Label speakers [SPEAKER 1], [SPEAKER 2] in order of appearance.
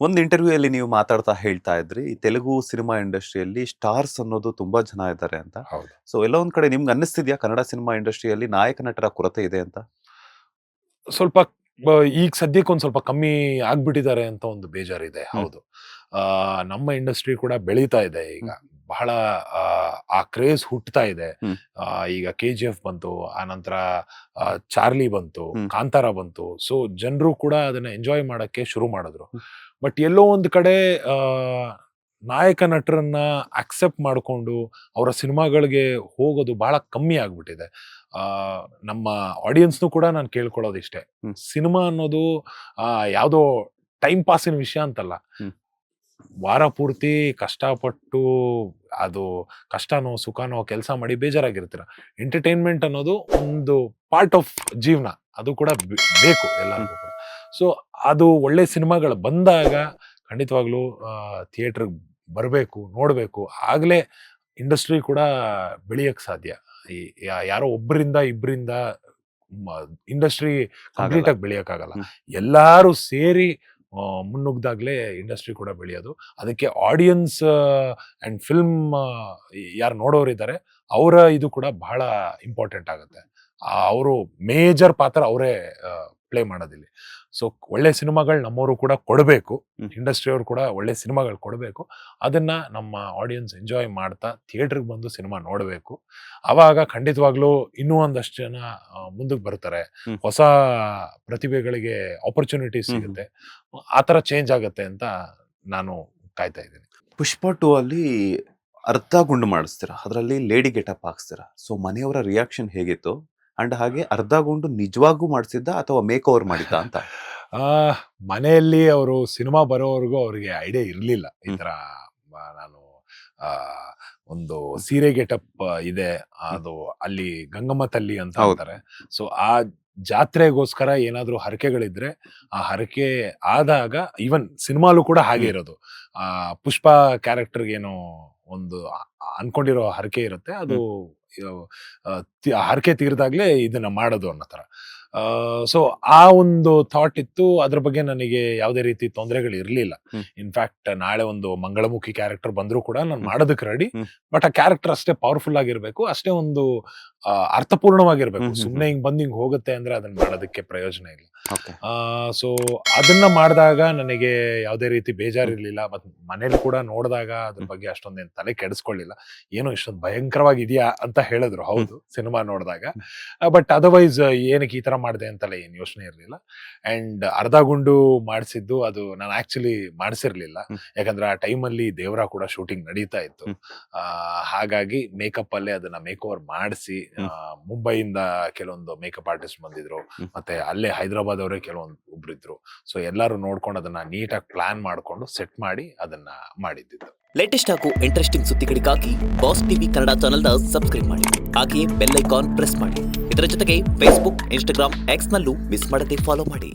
[SPEAKER 1] ಒಂದು ಇಂಟರ್ವ್ಯೂಯಲ್ಲಿ ನೀವು ಮಾತಾಡ್ತಾ ಹೇಳ್ತಾ ಇದ್ರಿ, ಈ ತೆಲುಗು ಸಿನಿಮಾ ಇಂಡಸ್ಟ್ರಿಯಲ್ಲಿ ಸ್ಟಾರ್ಸ್ ಅನ್ನೋದು ತುಂಬಾ ಜನ ಇದ್ದಾರೆ ಅಂತ.
[SPEAKER 2] ಹೌದು.
[SPEAKER 1] ಸೊ ಎಲ್ಲೋ ಒಂದ್ ಕಡೆ ನಿಮ್ಗೆ ಅನ್ನಿಸ್ತಿದ್ಯಾ ಕನ್ನಡ ಸಿನಿಮಾ ಇಂಡಸ್ಟ್ರಿಯಲ್ಲಿ ನಾಯಕ ನಟರ ಕೊರತೆ ಇದೆ ಅಂತ?
[SPEAKER 2] ಸ್ವಲ್ಪ ಈಗ ಸದ್ಯಕ್ಕೆ ಒಂದ್ ಸ್ವಲ್ಪ ಕಮ್ಮಿ ಆಗ್ಬಿಟ್ಟಿದ್ದಾರೆ ಅಂತ ಒಂದು ಬೇಜಾರಿದೆ. ಹೌದು. ನಮ್ಮ ಇಂಡಸ್ಟ್ರಿ ಕೂಡ ಬೆಳೀತಾ ಇದೆ ಈಗ. ಬಹಳ ಆ ಕ್ರೇಜ್ ಹುಟ್ತಾ ಇದೆ. ಈಗ KGF ಬಂತು, ಆನಂತರ ಚಾರ್ಲಿ ಬಂತು, ಕಾಂತಾರ ಬಂತು. ಸೊ ಜನರು ಕೂಡ ಅದನ್ನ ಎಂಜಾಯ್ ಮಾಡಕ್ಕೆ ಶುರು ಮಾಡಿದ್ರು. ಬಟ್ ಎಲ್ಲೋ ಒಂದ್ ಕಡೆ ನಾಯಕ ನಟರನ್ನ ಅಕ್ಸೆಪ್ಟ್ ಮಾಡಿಕೊಂಡು ಅವರ ಸಿನಿಮಾಗಳಿಗೆ ಹೋಗೋದು ಬಹಳ ಕಮ್ಮಿ ಆಗ್ಬಿಟ್ಟಿದೆ. ನಮ್ಮ ಆಡಿಯನ್ಸ್ನು ಕೂಡ ನಾನು ಕೇಳ್ಕೊಳ್ಳೋದಿಷ್ಟೇ, ಸಿನಿಮಾ ಅನ್ನೋದು ಯಾವುದೋ ಟೈಮ್ ಪಾಸಿನ ವಿಷಯ ಅಂತಲ್ಲ. ವಾರ ಪೂರ್ತಿ ಕಷ್ಟಪಟ್ಟು ಅದು ಕಷ್ಟನೋ ಸುಖನೋ ಕೆಲಸ ಮಾಡಿ ಬೇಜಾರಾಗಿರ್ತೀರ. ಎಂಟರ್ಟೈನ್ಮೆಂಟ್ ಅನ್ನೋದು ಒಂದು ಪಾರ್ಟ್ ಆಫ್ ಜೀವನ, ಅದು ಕೂಡ ಬೇಕು ಎಲ್ಲರಿಗೂ ಕೂಡ. ಸೊ ಅದು ಒಳ್ಳೆ ಸಿನಿಮಾಗಳು ಬಂದಾಗ ಖಂಡಿತವಾಗ್ಲೂ ಥಿಯೇಟರ್ಗೆ ಬರಬೇಕು, ನೋಡಬೇಕು. ಆಗ್ಲೇ ಇಂಡಸ್ಟ್ರಿ ಕೂಡ ಬೆಳೆಯಕ್ ಸಾಧ್ಯ. ಯಾರೋ ಒಬ್ಬರಿಂದ ಇಬ್ಬರಿಂದ ಇಂಡಸ್ಟ್ರಿ ಕಂಪ್ಲೀಟ್ ಆಗಿ ಬೆಳೆಯಕ್ಕಾಗಲ್ಲ. ಎಲ್ಲಾರು ಸೇರಿ ಮುನ್ನುಗ್ದಾಗ್ಲೇ ಇಂಡಸ್ಟ್ರಿ ಕೂಡ ಬೆಳೆಯೋದು. ಅದಕ್ಕೆ ಆಡಿಯನ್ಸ್ ಅಂಡ್ ಫಿಲ್ಮ್ ಯಾರು ನೋಡೋರಿದ್ದಾರೆ ಅವರ ಇದು ಕೂಡ ಬಹಳ ಇಂಪಾರ್ಟೆಂಟ್ ಆಗುತ್ತೆ. ಅವರು ಮೇಜರ್ ಪಾತ್ರ ಅವರೇ ಪ್ಲೇ ಮಾಡೋದಿಲ್ಲಿ. ಸೊ ಒಳ್ಳೆ ಸಿನಿಮಾಗಳು ನಮ್ಮವರು ಕೂಡ ಕೊಡಬೇಕು, ಇಂಡಸ್ಟ್ರಿ ಅವರು ಕೂಡ ಒಳ್ಳೆ ಸಿನಿಮಾಗಳು ಕೊಡಬೇಕು. ಅದನ್ನ ನಮ್ಮ ಆಡಿಯನ್ಸ್ ಎಂಜಾಯ್ ಮಾಡ್ತಾ ಥಿಯೇಟರ್ಗೆ ಬಂದು ಸಿನಿಮಾ ನೋಡಬೇಕು. ಅವಾಗ ಖಂಡಿತವಾಗ್ಲೂ ಇನ್ನೂ ಒಂದಷ್ಟು ಜನ ಮುಂದಕ್ಕೆ ಬರ್ತಾರೆ, ಹೊಸ ಪ್ರತಿಭೆಗಳಿಗೆ ಆಪರ್ಚುನಿಟೀಸ್ ಸಿಗುತ್ತೆ, ಆ ಥರ ಚೇಂಜ್ ಆಗುತ್ತೆ ಅಂತ ನಾನು ಕಾಯ್ತಾ ಇದ್ದೀನಿ.
[SPEAKER 1] ಪುಷ್ಪ 2 ಅಲ್ಲಿ ಅರ್ಧ ಗುಂಡು ಮಾಡಿಸ್ತೀರಾ, ಅದರಲ್ಲಿ ಲೇಡಿ ಗೆಟಪ್ ಹಾಕ್ಸ್ತೀರಾ. ಸೊ ಮನೆಯವರ ರಿಯಾಕ್ಷನ್ ಹೇಗಿತ್ತು? ಅಂಡ್ ಹಾಗೆ ಅರ್ಧ ಗುಂಡು ನಿಜವಾಗೂ ಮಾಡಿಸಿದ್ದ ಅಥವಾ ಮೇಕ್ ಓವರ್ ಮಾಡಿದ್ದ ಅಂತ?
[SPEAKER 2] ಮನೆಯಲ್ಲಿ ಅವರು ಸಿನಿಮಾ ಬರೋವರೆಗೂ ಅವ್ರಿಗೆ ಐಡಿಯಾ ಇರಲಿಲ್ಲ ಈ ತರ ನಾನು ಒಂದು ಸೀರೆ ಗೆಟಪ್ ಇದೆ, ಅದು ಅಲ್ಲಿ ಗಂಗಮ್ಮ ತಲ್ಲಿ ಅಂತ ಅಂತಾರೆ. ಸೊ ಆ ಜಾತ್ರೆಗೋಸ್ಕರ ಏನಾದ್ರೂ ಹರಕೆಗಳಿದ್ರೆ ಆ ಹರಕೆ ಆದಾಗ, ಈವನ್ ಸಿನಿಮಾಲು ಕೂಡ ಹಾಗೆ ಇರೋದು, ಪುಷ್ಪ ಕ್ಯಾರೆಕ್ಟರ್ಗೆ ಏನೋ ಒಂದು ಅನ್ಕೊಂಡಿರೋ ಹರಕೆ ಇರುತ್ತೆ, ಅದು ಹರಕೆ ತೀರ್ದಾಗ್ಲೇ ಇದನ್ನ ಮಾಡೋದು ಅನ್ನೋ ತರ. ಸೊ ಆ ಒಂದು ಥಾಟ್ ಇತ್ತು. ಅದ್ರ ಬಗ್ಗೆ ನನಗೆ ಯಾವುದೇ ರೀತಿ ತೊಂದರೆಗಳು ಇರಲಿಲ್ಲ. ಇನ್ಫ್ಯಾಕ್ಟ್ ನಾಳೆ ಒಂದು ಮಂಗಳಮುಖಿ ಕ್ಯಾರೆಕ್ಟರ್ ಬಂದ್ರು ಕೂಡ ನಾನು ಮಾಡೋದಕ್ಕೆ ರೆಡಿ. ಬಟ್ ಆ ಕ್ಯಾರೆಕ್ಟರ್ ಅಷ್ಟೇ ಪವರ್ಫುಲ್ ಆಗಿರ್ಬೇಕು, ಅಷ್ಟೇ ಒಂದು ಅರ್ಥಪೂರ್ಣವಾಗಿರ್ಬೇಕು. ಸುಮ್ನೆ ಹಿಂಗ್ ಬಂದ್ ಹಿಂಗ್ ಹೋಗುತ್ತೆ ಅಂದ್ರೆ ಅದನ್ನ ಮಾಡೋದಕ್ಕೆ ಪ್ರಯೋಜನ ಇಲ್ಲ. ಸೊ ಅದನ್ನ ಮಾಡಿದಾಗ ನನಗೆ ಯಾವುದೇ ರೀತಿ ಬೇಜಾರಿರ್ಲಿಲ್ಲ. ಮತ್ ಮನೇಲಿ ಕೂಡ ನೋಡಿದಾಗ ಅದ್ರ ಬಗ್ಗೆ ಅಷ್ಟೊಂದೇನು ತಲೆ ಕೆಡಿಸ್ಕೊಳ್ಳಿಲ್ಲ. ಏನೋ ಇಷ್ಟೊಂದು ಭಯಂಕರವಾಗಿದೆಯಾ ಅಂತ ಹೇಳಿದ್ರು, ಹೌದು ಸಿನಿಮಾ ನೋಡಿದಾಗ. ಬಟ್ ಅದರ್ವೈಸ್ ಏನಕ್ಕೆ ಈ ತರ ಮಾಡಿದೆ ಅಂತಲ್ಲ ಏನ್ ಯೋಚನೆ ಇರ್ಲಿಲ್ಲ. ಅಂಡ್ ಅರ್ಧ ಗುಂಡು ಮಾಡಿಸಿದ್ದು ಅದು ನಾನು ಆಕ್ಚುಲಿ ಮಾಡಿಸಿರ್ಲಿಲ್ಲ, ಯಾಕಂದ್ರೆ ಆ ಟೈಮಲ್ಲಿ ದೇವರ ಕೂಡ ಶೂಟಿಂಗ್ ನಡೀತಾ ಇತ್ತು. ಹಾಗಾಗಿ ಮೇಕಪ್ ಅಲ್ಲೇ ಅದನ್ನ ಮೇಕ್ ಓವರ್ ಮಾಡಿಸಿ, ಮುಂಬೈಯಿಂದ ಕೆಲವೊಂದು ಮೇಕಪ್ ಆರ್ಟಿಸ್ಟ್ ಬಂದಿದ್ರು, ಮತ್ತೆ ಅಲ್ಲೇ ಹೈದರಾಬಾದ್ ಅವರೇ ಒಬ್ರಿದ್ರು. ಸೊ ಎಲ್ಲರೂ ನೋಡ್ಕೊಂಡು ಅದನ್ನ ನೀಟಾಗಿ ಪ್ಲಾನ್ ಮಾಡ್ಕೊಂಡು ಸೆಟ್ ಮಾಡಿ ಅದನ್ನ ಮಾಡಿದ್ದು.
[SPEAKER 3] ಲೇಟೆಸ್ಟ್ ಹಾಗೂ ಇಂಟ್ರೆಸ್ಟಿಂಗ್ ಸುದ್ದಿಗಳಿಗಾಗಿ ಬಾಸ್ ಟಿವಿ ಕನ್ನಡ ಚಾನೆಲ್ನ ಸಬ್ಸ್ಕ್ರೈಬ್ ಮಾಡಿ. ಹಾಗೆಯೇ ಬೆಲ್ ಐಕಾನ್ ಪ್ರೆಸ್ ಮಾಡಿ. ಇದರ ಜೊತೆಗೆ ಫೇಸ್ಬುಕ್, ಇನ್ಸ್ಟಾಗ್ರಾಮ್, ಎಕ್ಸ್ ನಲ್ಲೂ ಮಿಸ್ ಮಾಡದೆ ಫಾಲೋ ಮಾಡಿ.